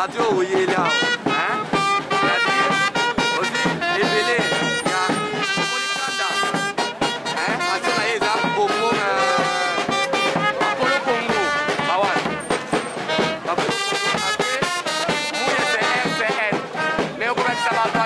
Radio Ouyela. Hein? C'est-à-dire aussi révélé. Il y a Momonikanda. Hein? Parce que là, il y a Congo. Apollo Congo. Bawan. Apollo Congo. Après, Mouye CN. Mais on commence à m'attendre.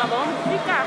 Salão ficar.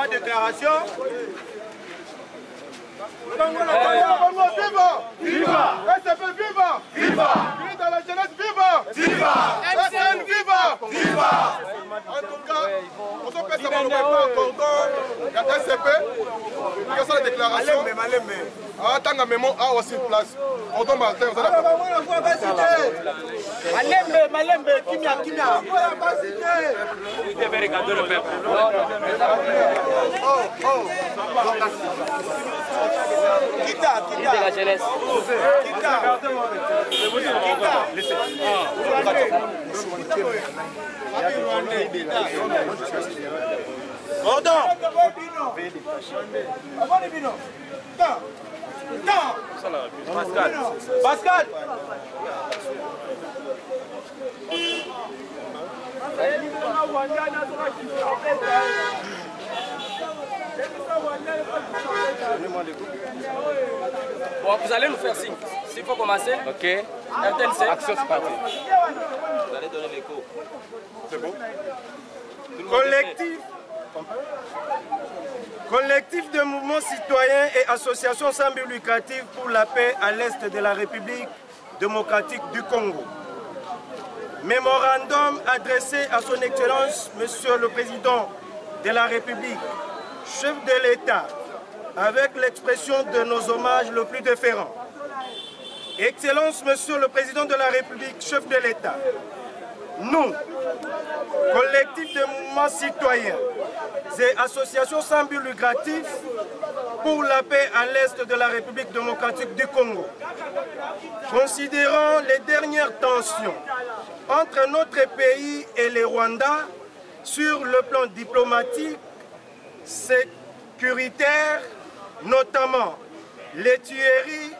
Déclaration. Viva! Viva! SCP viva! Viva! Vive dans la jeunesse viva! Viva! SN viva! Viva! En tout cas, on s'en fait savoir le cordon, il y a SCP, quelle sont les déclarations? Ah, tant que mémo a aussi place. On tombe à terre, Malembe, Kimia. Vous devez regarder le peuple. Kita. La jeunesse. Pascal. Bon, vous allez nous faire signe. S'il faut commencer. Ok. RTNC. Action, c'est parti. Vous allez donner l'écho. C'est bon. Collectif de mouvements citoyens et associations sans but lucratif pour la paix à l'est de la République démocratique du Congo. Mémorandum adressé à son Excellence, Monsieur le Président de la République, chef de l'État, avec l'expression de nos hommages le plus déférents. Excellence, Monsieur le Président de la République, chef de l'État, nous, collectif de mouvements citoyens et associations sans but lucratif pour la paix à l'est de la République démocratique du Congo, considérant les dernières tensions entre notre pays et le Rwanda sur le plan diplomatique, sécuritaire, notamment les tueries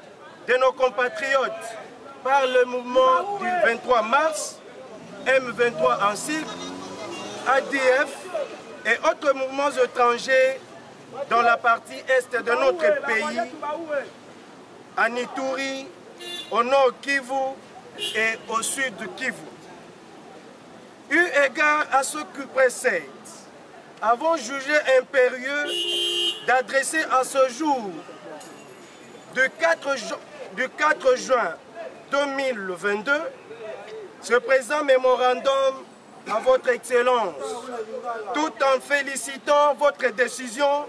de nos compatriotes par le mouvement du 23 mars, M23 en cycle, ADF et autres mouvements étrangers dans la partie est de notre pays, à Ituri, au nord Kivu et au sud Kivu. Eu égard à ce qui précède, avons jugé impérieux d'adresser à ce jour, du 4 juin 2022, ce présent mémorandum à votre Excellence, tout en félicitant votre décision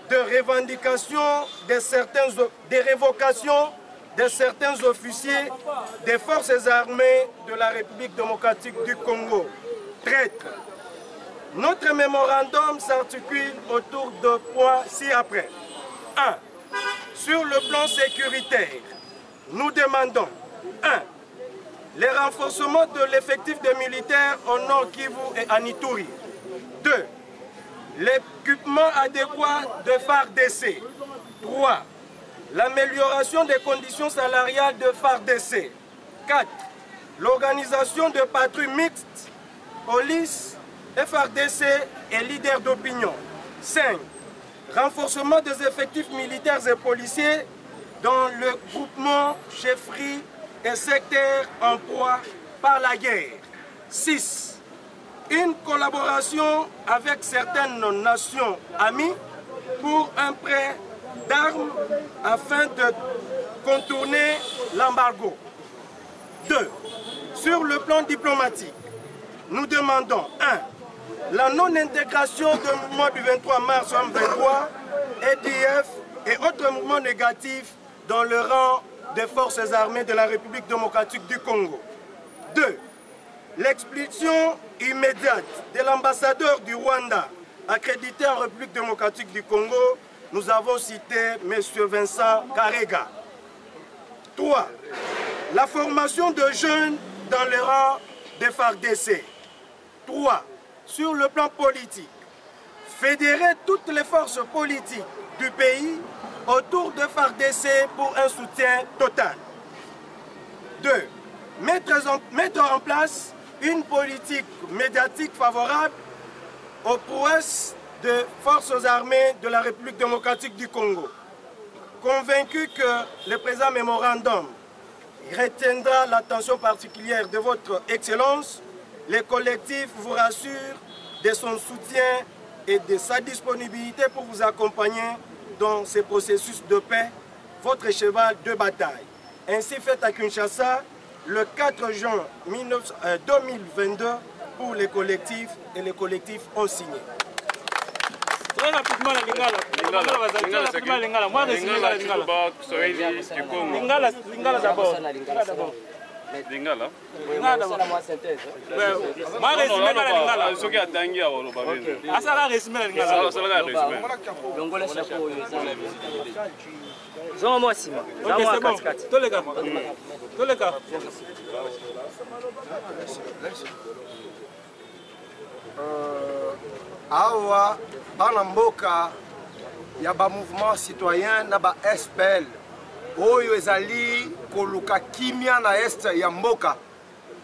de revendication des révocations de certains officiers des forces armées de la République démocratique du Congo, traîtres. Notre mémorandum s'articule autour de points ci-après. 1. Sur le plan sécuritaire, nous demandons 1. Les renforcements de l'effectif des militaires au Nord Kivu et à Ituri. 2. L'équipement adéquat de FARDC. 3. L'amélioration des conditions salariales de FARDC. 4. L'organisation de patrouilles mixtes, police, FARDC et leaders d'opinion. 5. Renforcement des effectifs militaires et policiers dans le groupement chefferie et secteur en proie par la guerre. 6. Une collaboration avec certaines nations amies pour un prêt d'armes afin de contourner l'embargo. 2. Sur le plan diplomatique, nous demandons 1. La non-intégration du mouvement du 23 mars 2023, EDF et autres mouvements négatifs dans le rang des forces armées de la République démocratique du Congo. 2. L'expulsion immédiate de l'ambassadeur du Rwanda accrédité en République démocratique du Congo nous avons cité M. Vincent Karega. 3. La formation de jeunes dans les rangs des FARDC. 3. Sur le plan politique, fédérer toutes les forces politiques du pays autour de FARDC pour un soutien total. 2. Mettre en place une politique médiatique favorable aux prouesses des forces armées de la République démocratique du Congo. Convaincu que le présent mémorandum retiendra l'attention particulière de votre Excellence, les collectifs vous rassurent de son soutien et de sa disponibilité pour vous accompagner dans ce processus de paix, votre cheval de bataille. Ainsi fait à Kinshasa le 4 juin 2022 pour les collectifs et les collectifs ont signé. Très rapidement, Lingala. Moi, Lingala d'abord. Lingala. Moi, synthèse. Moi, résumé la Lingala. Ce qui a tangué à Woloba. Ah, ça va résumer la Lingala. Ça va résumer. Longola chapeau. Zoma moi Sima. Ok, c'est bon. Tous les gars. Tous les gars. Awa bana mboka ya ba mouvement citoyen na ba SPL oyo ezali koluka kimia na este ya mboka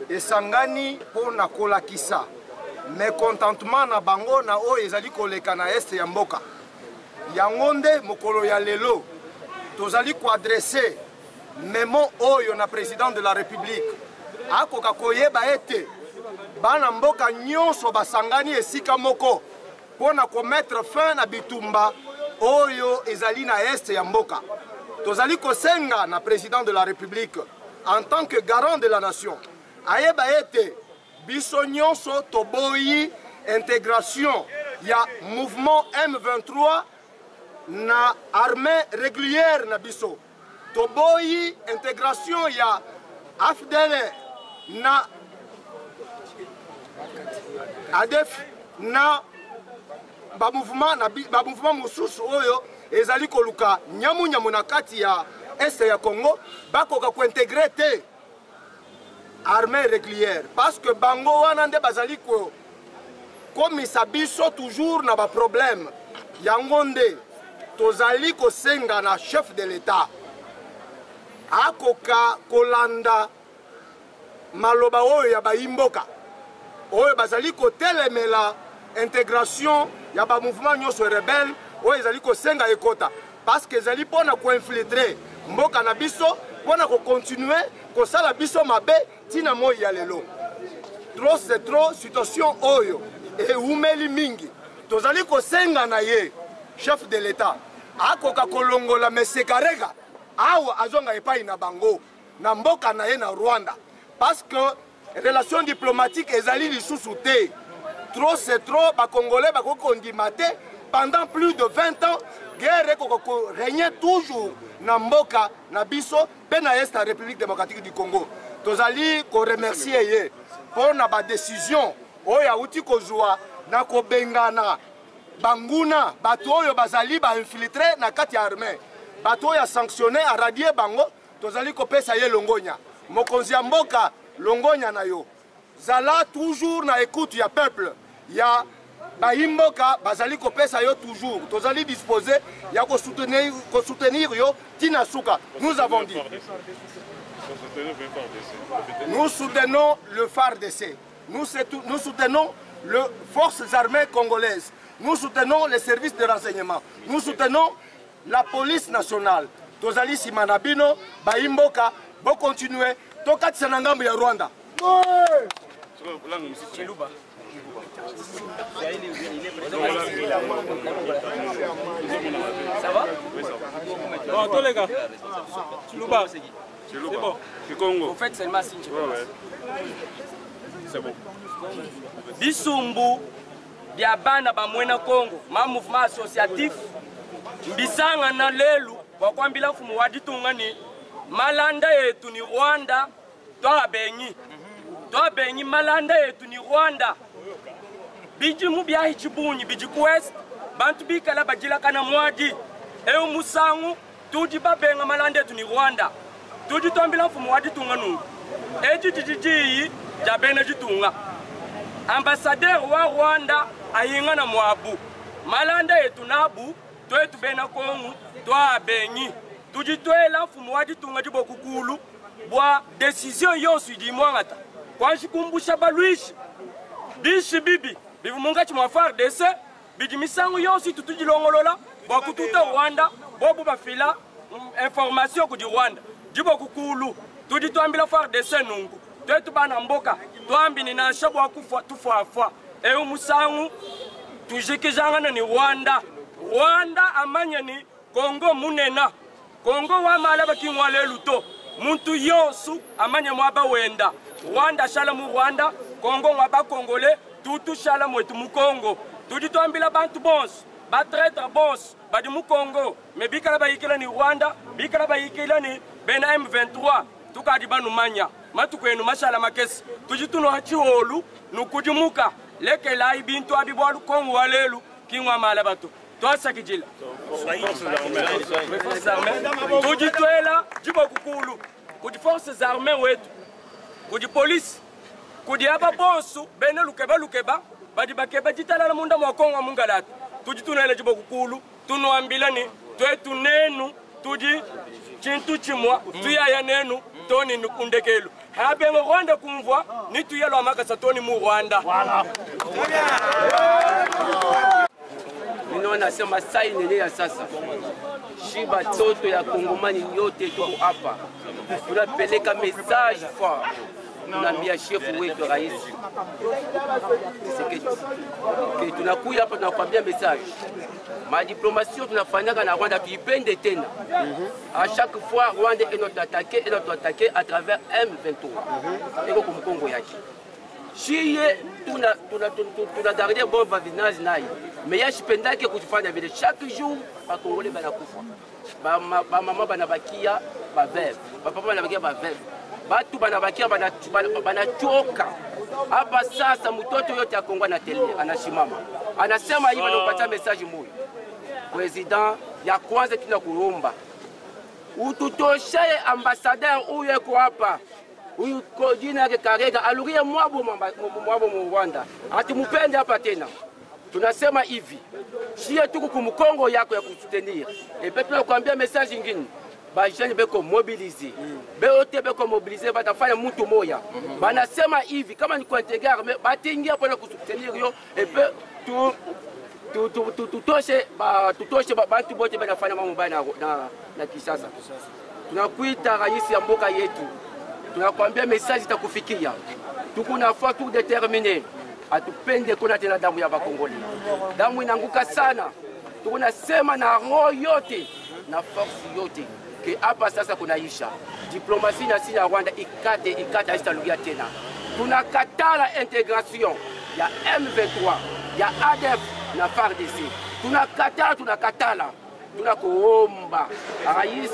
esangani pona kolakisa mécontentement na bango na oyo ezali koleka na este ya mboka yango nde mokolo ya lelo tozali koadresse memo oyo na président de la République akoka koyeba ete bana mboka nyonso basangani esika moko pona komettre fin na bitumba oyo ezali na este ya mboka. Tozali kosenga na président de la République en tant que garant de la nation ayeba ete biso nyonso toboyi intégration ya mouvement M23 na armée régulière na biso. Toboyi intégration ya AFDL na ADF na ba mouvement mosusu oyo ezali koluka nyamu na kati ya este ya Congo bakoka ko intégrer te armée régulière parce que bango wana nde bazali ko komisa biso toujours na ba problème yango nde tozali kosenga na chef de l'État akoka kolanda maloba oyo ya bayimboka oyo bazali kotelemela intégration ya ba mouvement nyonso rebelle oyo ezali kosenga ekota parce que ezali pona koinfiltrer mboka na biso pona kocontinue kosala biso mabe tina moi ya lelo. Trop c'est trop situation oyo eumeli mingi tozali kosenga na ye chef de l'État akoka kolongola Mese Karega awa azonga epai na bango na mboka na ye na Rwanda parce que relation diplomatique ezali lisusu te. Trop c'est trop, les Congolais ont pendant plus de 20 ans, guerre régnait toujours dans Mboka, dans Bisso, dans la République démocratique du Congo. Nous allons remercier pour la décision, oya uti kozwa na kobengana banguna bato oyo bazali ba infiltré na kati ya armée bato ya sanctionné a radier bango tozali kopesa ye longonya mokonzi ya mboka longonya na yo zala toujours na écoute ya peuple ya bayimboka bazali kopesa yo toujours tozali disposé ya ko soutenir yo tina suka. Nous avons dit nous soutenons le FARDC, nous soutenons les forces armées congolaises, nous soutenons les services de renseignement, nous soutenons la police nationale. Tozali simanabino bayimboka bo continuer tokati na ngambo ya Rwanda. Ça va? Bon, tous les gars. Chiluba. C'est bon. Congo. Vous faites seulement signe. Ouais. C'est bon. Bisumbu bya bana ba mwena Congo, ma mouvement associatif mbisanga na lelu wakwambila fumu waditungani malanda yetu ni Rwanda twabenyi malanda yetu ni Rwanda bijimu bya hichibunyi bijikwest bantu bikala bajila kana mwadi eu musangu tudi babenga malande tu ni Rwanda tudi tombila mfumu wadi tunga nungu eji jijiji jabene jitunga ambassadeur wa Rwanda ayinga na mwabu malande yetu nabu twetu bena kongu twa benyi tudi twela mfumu wadi tunga jibokukulu bwa decision yosu di mwangata kwa shikumbusha baluishi bishi bibi bivumunga chimwa FARDC bidi misangu yosu tutujilongolola bwa kututa Rwanda bobu bafila information ku di Rwanda jibo kukulu tudi twambila FARDC nungu twetu bana mboka twambi ni na shabwa kufa tufafa eu musangu tujikijanga ni Rwanda amanya ni Kongo munena Kongo wa malaba kinwale luto muntu yosu amanya mwaba wenda Rwanda shala mu Rwanda Kongo mwaba Kongole tutu shala mwetu mu Kongo tudi twambila bantu bons ba traître bons badi mu Kongo me bikala bayikela ni Rwanda bikala bayikela ni bena M23 tukadi banu manya matukwenu mashala makesi tujituno hachiwolu nukujimuka leke lai bintu abibwalu Kongo walelu kingwa malabatu twasa kijila tujitwela jibo kukulu kudi forces armées wetu kudi police kudi aba bonsu bene lukeba badi bakeba jitala na munda mwa Kongo mungalatu tujitunele jibo kukulu tunoambilani twetu nenu tuji chintu chimwa tuyaya nenu toni nukundekelu habengo Rwanda kumvwa ni tuyelo amakasa toni mu Rwanda Mino nasema sai nene ya sasa shiba toto ya Kongomani yote tuko hapa tunapeleka message fort tunaambia chef wetu rais que tunakuja hapa tunakwambia message ma diplomatie tunafanyaka na Rwanda tuipende tena à chaque fois Rwanda est notre attaqué à travers M23 eko kumkongo yake chiye tuna garder bon voisinage naye mais ya shipendake kutufanya vile chaque jour ba Congolais banakufa ba mama banabakia ba veuve ba papa banabakia ba veuve batu banabakia banachoka hapa sasa. Mtoto yote ya Kongo anashimama anasema hivi, anapatia message moja president ya kwanza, tunakuomba ututoshaye ambassadeur huyu yuko hapa, huyu jina yake Karega alurie mwabo mu Rwanda, atimupende hapa tena. Tunasema hivi, shie tuko kumkongo yako ya kusutenir. Et puis tunakuambia message nyingine, ba jeune beko mobiliser. Beote beko mobiliser batafanya mtu moya. Banasema hivi, kama ni kuintegrer batingia pona kusutenir yo, et puis tutoshe bantu bote banafanya mambo mbaya na Kinshasa. Tunakuita rais ya mboka yetu. Tunakwambia message itakufikia. Tuko na foi tout déterminé. Atupende kuna tena damu ya Bakongoli. Damu inanguka sana. Tunasema na roho yote na force yote ke hapa sasa kunaisha. Diplomatie na sisi ya Rwanda ikate haitarudia tena. Tunakatala integration ya M23, ya ADF na FARDC. Tunakatala. Tunakuomba rais,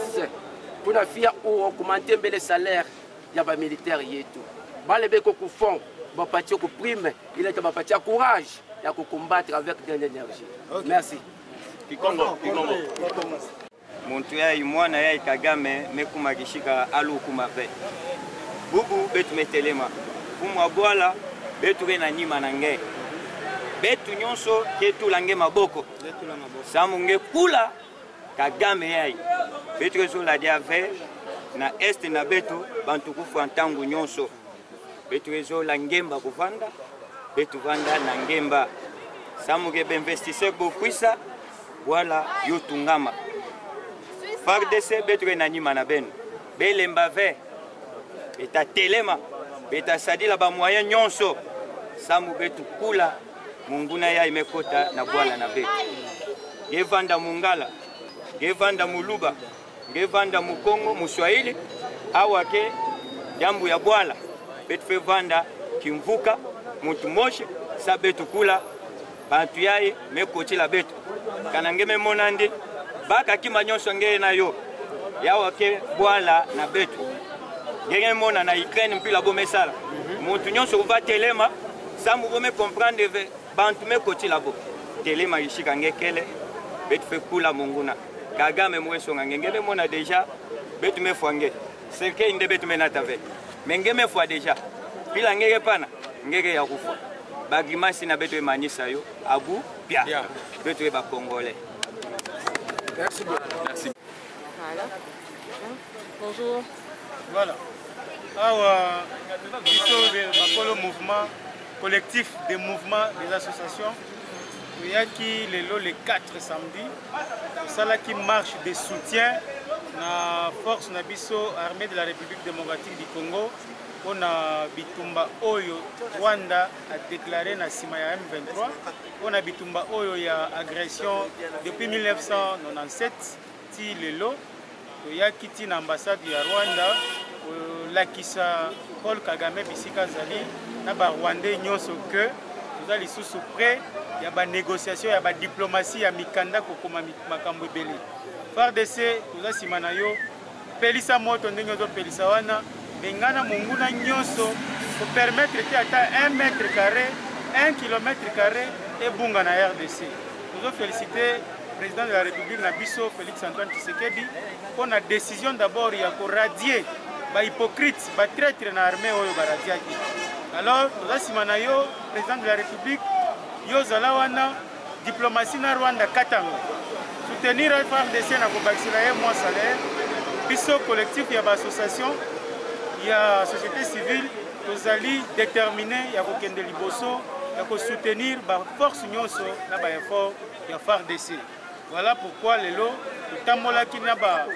tunafia augmenter mbele salaire ya ba militaire yetu. Bale beko ku fond bapatia ku prime, il est bapatia courage ya ku combattre avec de l'énergie. Okay. Merci. Kikongo. Muntu ya imwana ya Kagame mekumagishika alu kumape. Bubu betu metelema. Kumwa bwala betu rena nyima nange. Betu nyonso ketu lange maboko. Samu nge kula Kagame yai. Betu rezo la diave na est na betu bantu kufu antangu nyonso. Betu rezo la ngemba kuvanda. Betu vanda na ngemba. Samu nge investisseur bokwisa. Voilà yotungama. FARDC betu rena nyima na benu. Belemba ve. Beta telema. Beta sadila ba moyen nyonso. Samu betu kula. Munguna ya imekota na bwala na betu. Gevanda Mungala, gevanda Muluba, gevanda Mukongo, Muswahili, awake jambu ya bwala. Betu fevanda Kimvuka, Mutu Moshi, sa betu kula, bantu yae mekoti la betu. Kanangeme monandi, baka kima nyonso ngeye na yo, ya wake bwala na betu. Genge mona na Ukraine mpila bome sala. Mutu nyonso uva telema, samu bome comprendre bantu mekoti la bo. Telema yishika ngekele, betu fe kula munguna. Kagame mwesonga ngengeme mona déjà betu me fwange seke inde betu me natave mengeme fwa déjà pila ngeke pana ngeke ya kufa bagimasi na betu emanisa yo abu pia betu ba congolais. Merci beaucoup. Merci. Voilà. Bonjour. Voilà. Alors, le mouvement collectif des mouvements des associations. Il y a qui le 4 samedi. C'est là qui marche de soutien à la force Nabiso armée de la République démocratique du Congo. On a Bitumba Oyo, Rwanda a déclaré na Simaya M23. On a Bitumba Oyo, il y a agression depuis 1997. Ti lelo, il y a quitté l'ambassade de Rwanda. Lakisa Paul Kagame Bisika Zali, na ba Rwandais nyonso que nous allons sous près, il y a ba négociation, il y a ba diplomatie, il y a mikanda kokoma makambo ebele. FARDC nous a simanayo pelisa moto ndenge zo pelisa wana bengana monguna nyonso pour permettre que ata 1 mètre carré, 1 kilomètre carré et bunga na RDC. Nous avons félicité le président de la République Nabiso Félix Antoine Tshisekedi pour la décision d'abord il y a pour radier ba hypocrite, ba traître na armée oyo baradiaki. Alors, toza simana yo président de la République yo zala wana diplomatie na Rwanda katanga. Soutenir FARDC na kobakisela ye mois salaire. Biso collectif ya ba association ya société civile tozali déterminé ya kokende liboso ya ko soutenir ba force nyonso na ba effort ya FARDC. Voilà pourquoi lelo totambola kina ba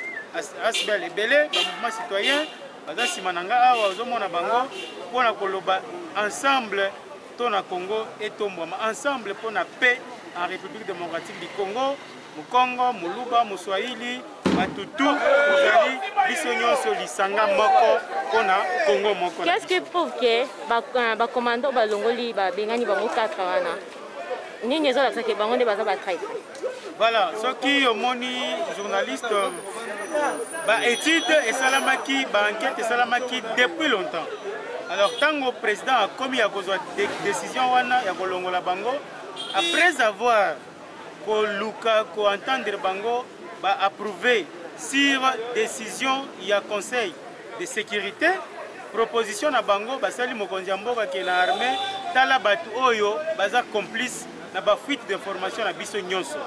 asbel ebele ba mouvement citoyen bazasi mananga awa ozomona bango pona koloba ensemble tona Congo et tomboma ensemble pona paix en République démocratique du Congo Mukongo Muluba Muswahili Matutu ozali biso nyonso lisanga moko pona Congo moko. Qu'est-ce qui prouve que ba commando ba longoli ba bengani ba mokatra wana nini ezo lakisa ke bango nde baza ba traître? Voilà, ce qui omoni journaliste ba étude et salamaki ba enquête et salamaki depuis longtemps. Alors tant que président a commis à cause de décision wana ya kolongola bango après avoir ko luka ko entendre bango ba approuver sur décision il y a conseil de sécurité proposition na bango basali mokonzi mboka ke na armée tala batu oyo baza complice na ba fuite d'information na biso nyonso.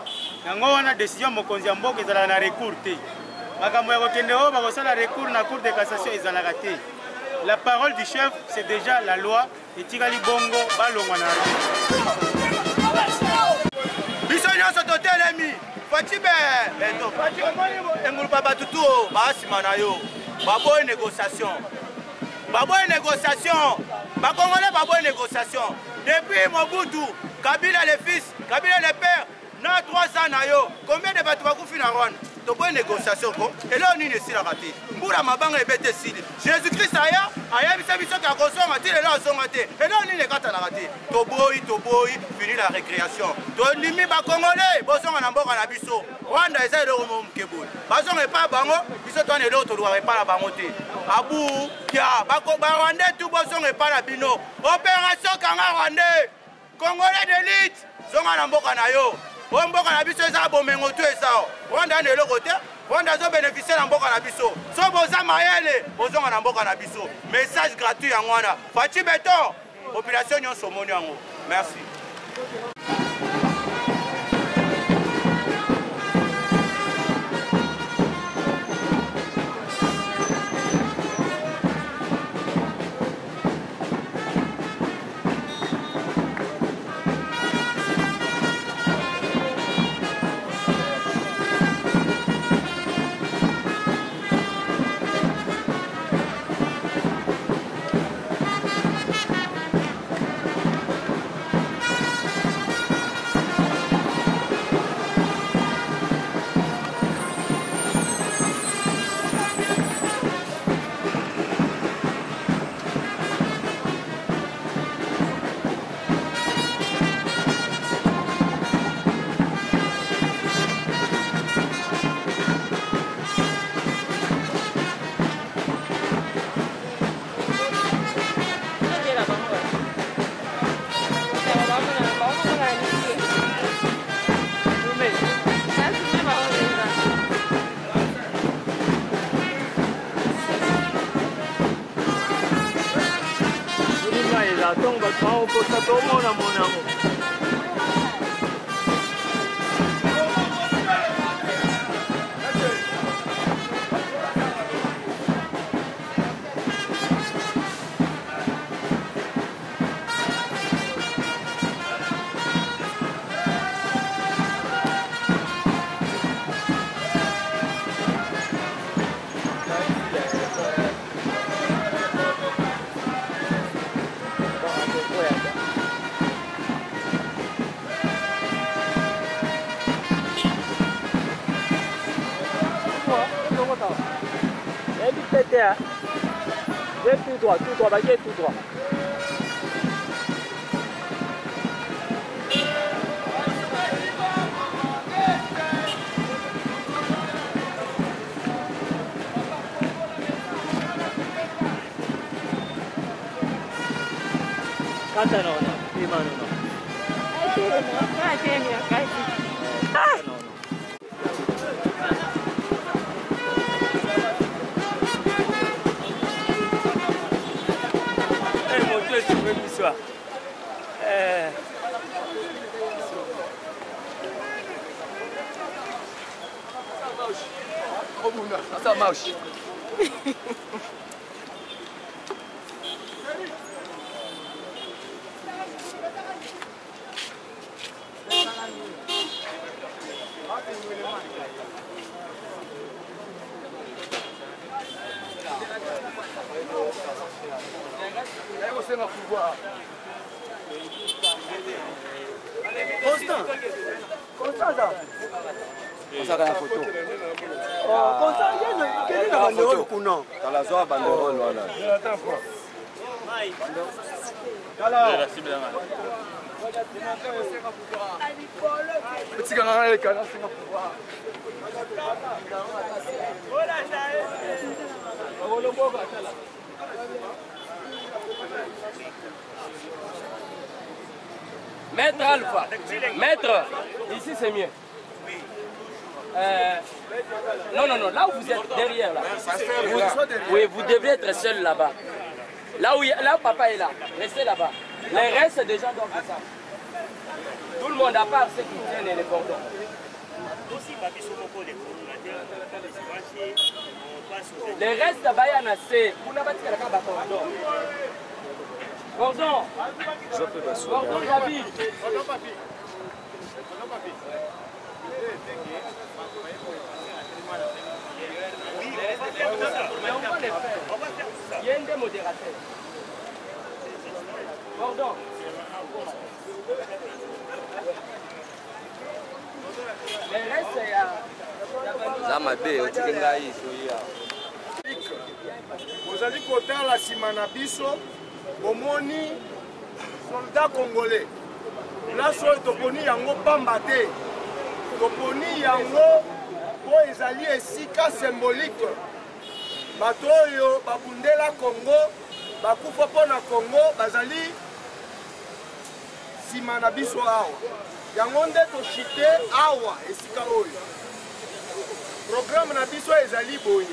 Yango wana décision mokonzi mboka ezala na recours te. Makambo ya kokende o bakosala recours na cour de cassation ezalaka te. La parole du chef c'est déjà la loi et tikali bongo balongwa na armée. Biso nyonso totelemi Fatibe eto Fatibe engulupa batutu basima na yo baboye négociation bakongolais baboye négociation depuis Mobutu Kabila le fils Kabila le père na 3 ans na yo combien de bato bakufi na Rwanda toboye négociation ko elo nini esilaka te mbula mabanga ebete esili Jésus-Christ ayebisa biso ka kosonga ti lelo azonga te elo nini ekatanaka te toboyi fini la récréation tolimi bakongolais bozonga na mboka na biso Rwanda eza eloko moke boye bazonga epai bango biso twana eloko tolukaka epai na bango te abu pia barwandais tu bozonga epai na bino opération kanga rwandais congolais d'élite zonga na mboka na yo o mboka na biso eza bomengo tu eza Rwanda na eloko te Rwanda zo bénéficier na mboka na biso so boza mayele bozonga na mboka na biso message gratuit yango wana Fachi Beton population nyonso omoni yango merci. Viens tout droit, viens tout droit. Kata no, prima no. Ça marche. Constant. Constant ça. On s'arrête la photo. Constant, il y a une banderole ou non? Dans la zone banderole, voilà. Petit canard, les canards, c'est ma pouvoir. Maître Alpha, maître, ici c'est mieux. Non, là où vous êtes derrière, là. Oui, vous devez être seul là-bas. Là où papa est là, restez là-bas. Les restes des gens doivent descendre. Tout le monde, à part ceux qui tiennent les cordons. Les restes, c'est Gordon, David. Il y a un des modérateurs. Gordon. Les restes, Vous allez côté la Simana Biso, Omoni, soldat congolais. Là, sur Toponi Yango Pambate, Toponi Yango, pour les alliés esika symbolique. Batoyo, Babundela Congo, Bakufa Pona Congo, Bazali, Simana Biso Awa. Yango nde tochite Awa, esika oyo. Programme na biso ezali boye.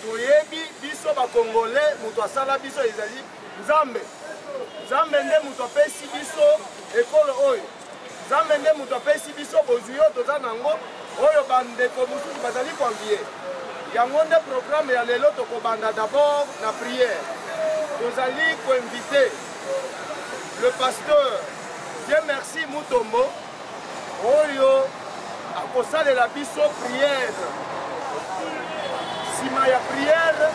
Toyebi biso ba Congolais mutu asala biso ezali Nzambe. Nzambe nde mutu apesi biso ekolo oyo. Nzambe nde mutu apesi biso bozwi oyo toza nango oyo bandeko mosusu bazali konvie. Yango nde programme ya lelo tokobanda d'abord na prière. Tozali koinvite le pasteur Dieu merci Mutombo oyo akosalela biso prière. Sima ya prière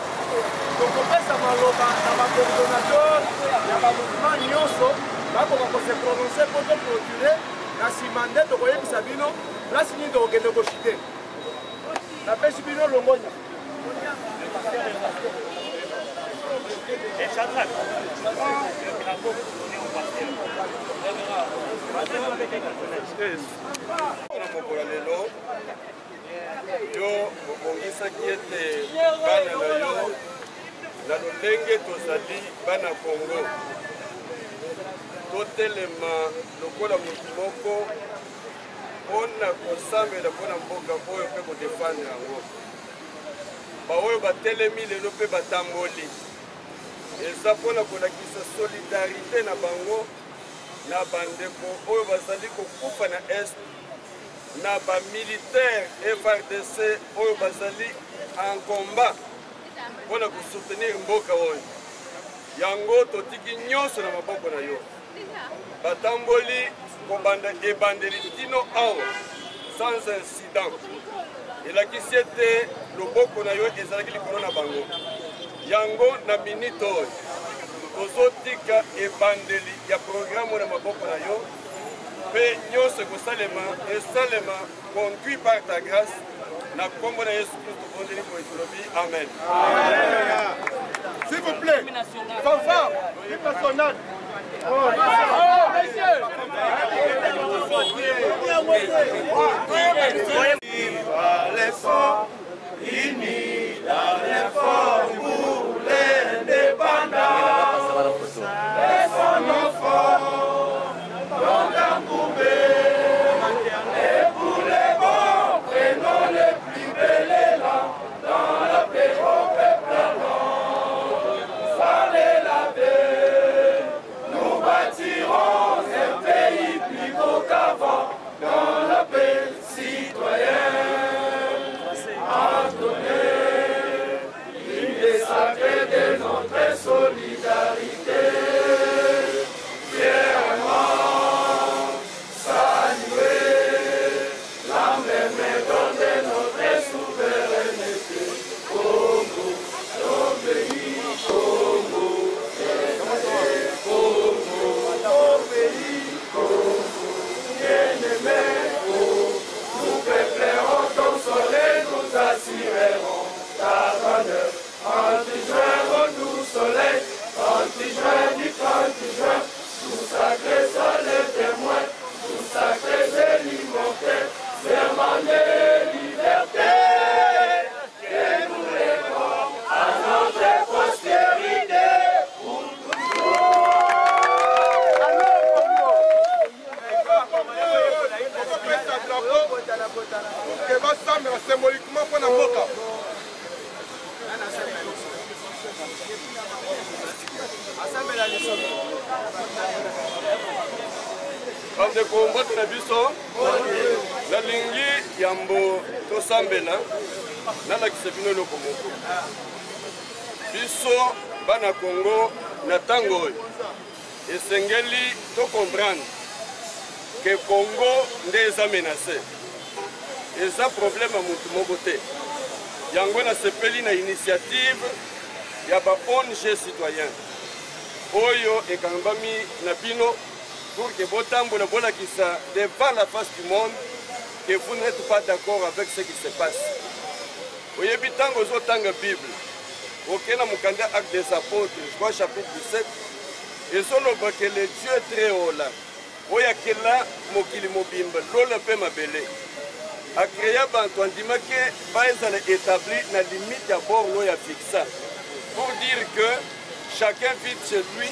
tokopesa maloba na bacoordonnateur ya bamouvement nyonso bakoka kose prononcer po toclôturer na sima nde tokoyebisa bino place nini tokokende kochite. Napesi bino longonya mokolo lelo yo obongisaki ete bana na yo na lolenge tozali bana Kongo totelema lokola motu moko mpona kosambela mpona mboka oyo mpe kodefendre yango baoyo batelemi lelo mpe batamboli eza mpona kolakisa solidarité na bango na bandeko oyo bazali kokufa na este na bamilitaire FARDC oyo bazali en combat mpona kosoutenir mboka oyo yango totiki nyonso na maboko na yo batamboli kobanda ebandeli tino awa sans incident elakisi ete loboko na yo ezalaki likolo na bango yango na minute oyo tozotika ebandeli ya programe na maboko na yo mpe nyonso esalema conduit par ta grâce na kombo na yesu kristo bondeli po etolobi amen. S'il vous plaît, fanfare, hymne national. L'effort, unis dans l'effort pour l'indépendance. Laissons nos forts, donc encourbés, et pour les bons, prenons les plus belles élans dans la paix au peuple blanc. Sans les laver, nous bâtirons un pays plus beau qu'avant dans la paix citoyenne. De notre solidarité, fièrement saluer la même donne de notre souveraineté. Congo, ton pays, Congo, Congo, ton pays, Congo, bien-aimé, nous peuplerons ton soleil, nous assurerons ta grandeur. 30 juin, retour soleil, 30 juin du 30 juin, tout sacré soleil témoin, tout sacré génie mortel, serment de liberté, que nous lèverons à notre postérité pour toujours. Symboliquement pour la boca. bandeko mbote na biso nalingi yambo tosambela nalakisa bino eloko moko biso bana Congo na ntango oyo esengeli tocomprendre ke Congo nde eza menase eza problème ya motu moko te yango nasepeli na initiative ya ba ONG citoyen oyo ekangami na bino pour que botambola bolakisa devant la face du monde que vous n'êtes pas d'accord avec ce qui se passe. Oyebi tango ozotanga Bible okena mukanda Actes des Apôtres je crois chapitre 17 ezoloba que le Dieu très haut là oyo akela mokili mobimba lola mpe mabele akrea bantu andimaki baezala établi na limite ya borne oyo afixa pour dire que chacun vit chez lui.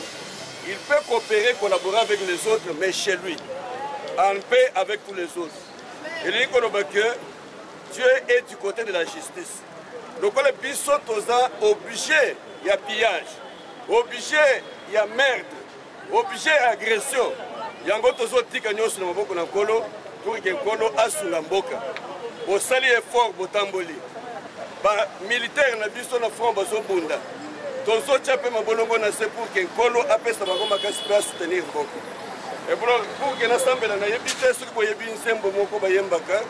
Il peut coopérer, collaborer avec les autres, mais chez lui, en paix avec tous les autres. Et il dit que Dieu est du côté de la justice. Donc les bisous obligés, il y a pillage, obligé, il y a meurtre, obligé, agression. Il y a un autre qui a sur le maboko na kolo pour que kolo asula mboka. Au sali effort botamboli. Ba militaire na biso na front bazo bunda. Tozo tchape mabolongo na se pour que Nkolo apesa bango makasi pe soutenir mboko. Et pour que nasambela na yebi te soki boyebi nsembo moko bayembaka,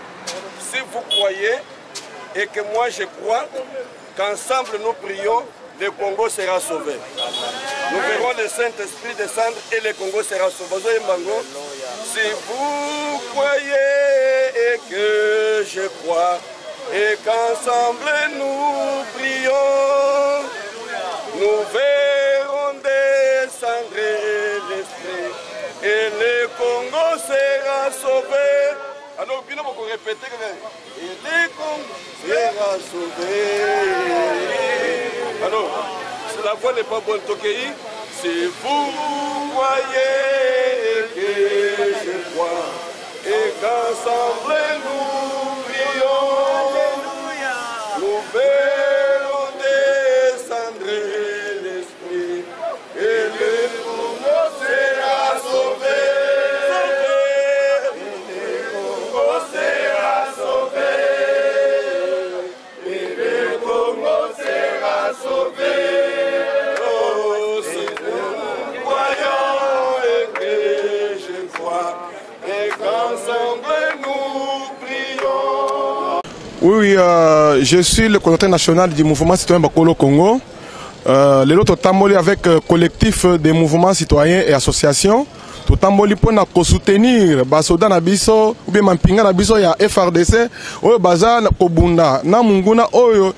si vous croyez et que moi je crois qu'ensemble nous prions, le Congo sera sauvé. Nous verrons le Saint-Esprit descendre et le Congo sera sauvé. Si vous croyez et que je crois et qu'ensemble nous prions, nous verrons descendre l'Esprit et le Congo sera sauvé. Alors, bien, on peut répéter et le Congo sera sauvé. Alors, si la voix n'est pas bonne, si vous croyez que je crois et qu'ensemble nous prions, nous verrons descendre l'Esprit Oui, je suis le coordinateur national du mouvement citoyen Bakolo Congo. Les autres tamboli avec collectif des mouvements citoyens et associations. Tout tamboli pour soutenir basoda na biso ou bien mampinga na biso ya FRDC oyo baza kobunda na munguna oyo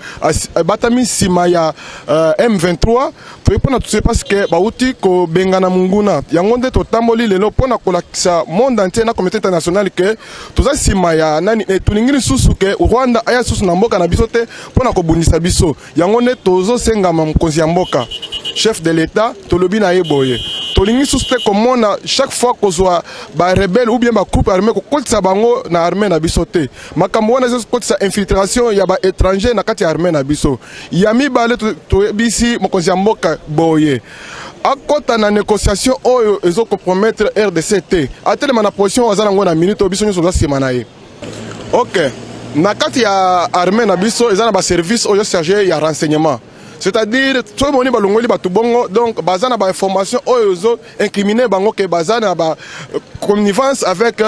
batami sima ya M23 pour tout parce que bauti ko benga na munguna yango nde to tamboli lelo pona kolakisa monde entier na communauté internationale que toza sima ya nani tulingini susu ke Rwanda aya susu na mboka na biso te pona kobundisa biso yango nde tozo senga mokonzi ya mboka chef de l'état tolobi na yeboye tolingi susu te komona chaque fois kozwa ba rebelle ou bien ba groupe armé ko kotisa bango na armée na biso te makambo wana zo kotisa infiltration ya ba étranger na kati ya armée na biso yami bale to bisi mokonzi ya mboka boye akota na négociation oyo ezo compromettre RDC te atelema na position azana ngo na minute biso nyoso za sima na ye. OK na kati ya armée na biso ezana ba service oyo chargé ya renseignement. C'est-à-dire, tout le monde est donc bazana ba information oyo incriminer bango ke bazana ba connivence avec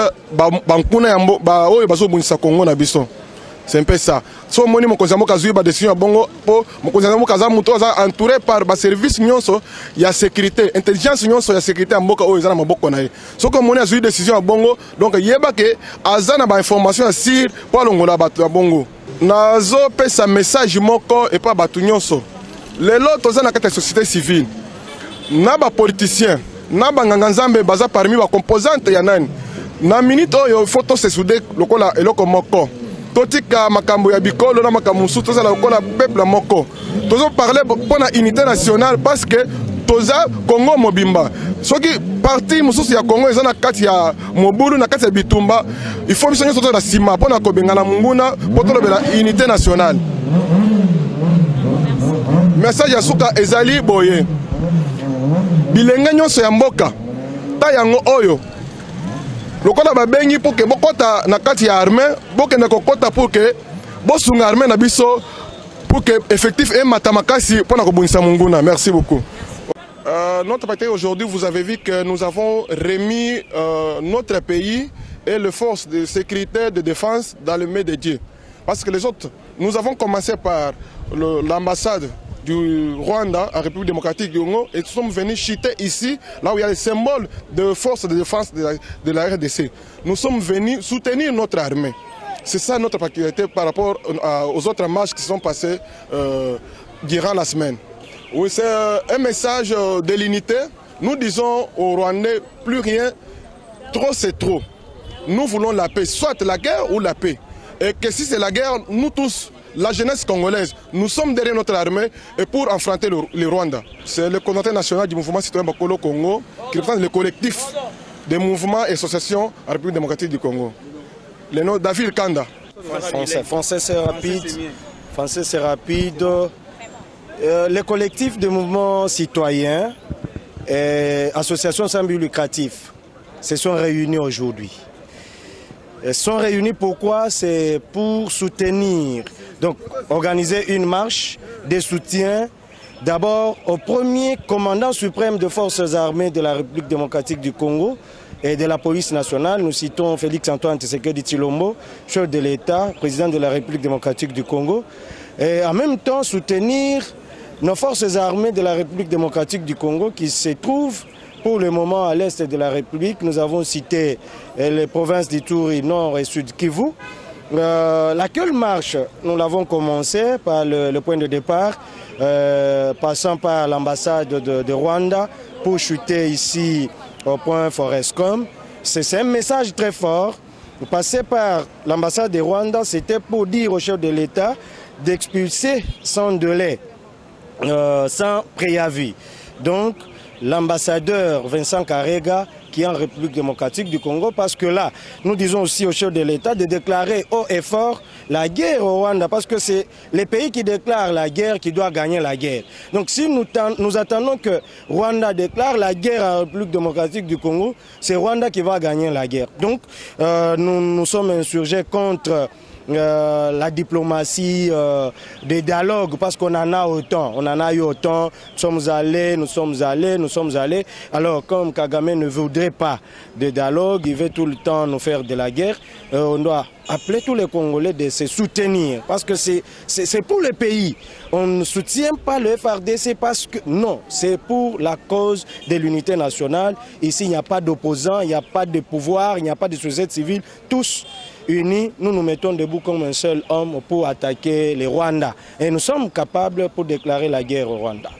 bankuna yambo ba oyo bazo bunisa Congo na biso. C'est un peu ça. So moni mokonzi mboka zui ba décision bongo po mokonzi mboka za muto za entouré par ba service nyonso ya sécurité, intelligence nyonso ya sécurité mboka oyo za na maboko na ye. So comme moni azui décision bongo donc yeba ke azana ba information sur po longola ba bongo. Nazo pesa message moko et pas batu nyonso. Les lots dans la société civile, na ba politicien, na ba nganzambe baza parmi ba composantes ya nani. Na minute oyo photo se soudé lokola eloko moko. Totika makambo ya bikolo na makambo suto za lokola peuple moko. Tozo parler pour la unité nationale parce que toza Congo mobimba. Soki parti mususu ya Congo ezana kati ya Mobulu na kati ya Bitumba, il faut biso nyoso na sima pour na kobenga na munguna pour tolobela unité nationale. Message ya suka ezali boye bilenge nyonso ya mboka ta yango oyo lokola babengi pour que bokota na kati ya armée bokende kokota pour que bosunga armée na biso pour que effectif et matamakasi pour na kobunisa munguna. Merci beaucoup. Notre parti aujourd'hui, vous avez vu que nous avons remis notre pays et les forces de sécurité de défense dans le mains de Dieu. Parce que les autres, nous avons commencé par l'ambassade du Rwanda en République démocratique du Congo et nous sommes venus chiter ici, là où il y a les symboles de force de défense de la RDC. Nous sommes venus soutenir notre armée. C'est ça notre particularité par rapport aux autres marches qui sont passées durant la semaine. Oui, c'est un message de l'unité. Nous disons aux Rwandais, plus rien, trop c'est trop. Nous voulons la paix, soit la guerre ou la paix. Et que si c'est la guerre, nous tous, la jeunesse congolaise, nous sommes derrière notre armée et pour affronter le Rwanda. C'est le coordinateur national du mouvement citoyen Bakolo Congo qui représente le collectif des mouvements et associations en République démocratique du Congo. Le nom David Kanda. Français c'est rapide. Français c'est rapide. Le collectif des mouvements citoyens et associations sans but lucratif se sont réunis aujourd'hui. Ils sont réunis pourquoi? C'est pour soutenir, donc organiser une marche de soutien d'abord au premier commandant suprême des forces armées de la République démocratique du Congo et de la police nationale. Nous citons Félix Antoine Tshisekedi Tshilombo, chef de l'État, président de la République démocratique du Congo, et en même temps soutenir nos forces armées de la République démocratique du Congo qui se trouvent pour le moment à l'est de la République. Nous avons cité les provinces d'Ituri, Nord et Sud Kivu. Laquelle marche, nous l'avons commencé par le point de départ, passant par l'ambassade de Rwanda pour chuter ici au point Forescom. C'est un message très fort. Passer par l'ambassade de Rwanda, c'était pour dire au chef de l'État d'expulser sans délai, sans préavis. Donc, l'ambassadeur Vincent Karega qui est en République démocratique du Congo, parce que là, nous disons aussi au chef de l'État de déclarer haut et fort la guerre au Rwanda, parce que c'est les pays qui déclarent la guerre qui doivent gagner la guerre. Donc si nous attendons que Rwanda déclare la guerre en République démocratique du Congo, c'est Rwanda qui va gagner la guerre. Donc nous sommes insurgés contre la diplomatie des dialogues, parce qu'on en a autant, on en a eu autant, nous sommes allés. Alors comme Kagame ne voudrait pas de dialogue, il veut tout le temps nous faire de la guerre, on doit appeler tous les Congolais de se soutenir parce que c'est pour le pays. On ne soutient pas le FARDC parce que non, c'est pour la cause de l'unité nationale. Ici, il n'y a pas d'opposants, il n'y a pas de pouvoir, il n'y a pas de société civile. Tous unis, nous nous mettons debout comme un seul homme pour attaquer le Rwanda. Et nous sommes capables pour déclarer la guerre au Rwanda.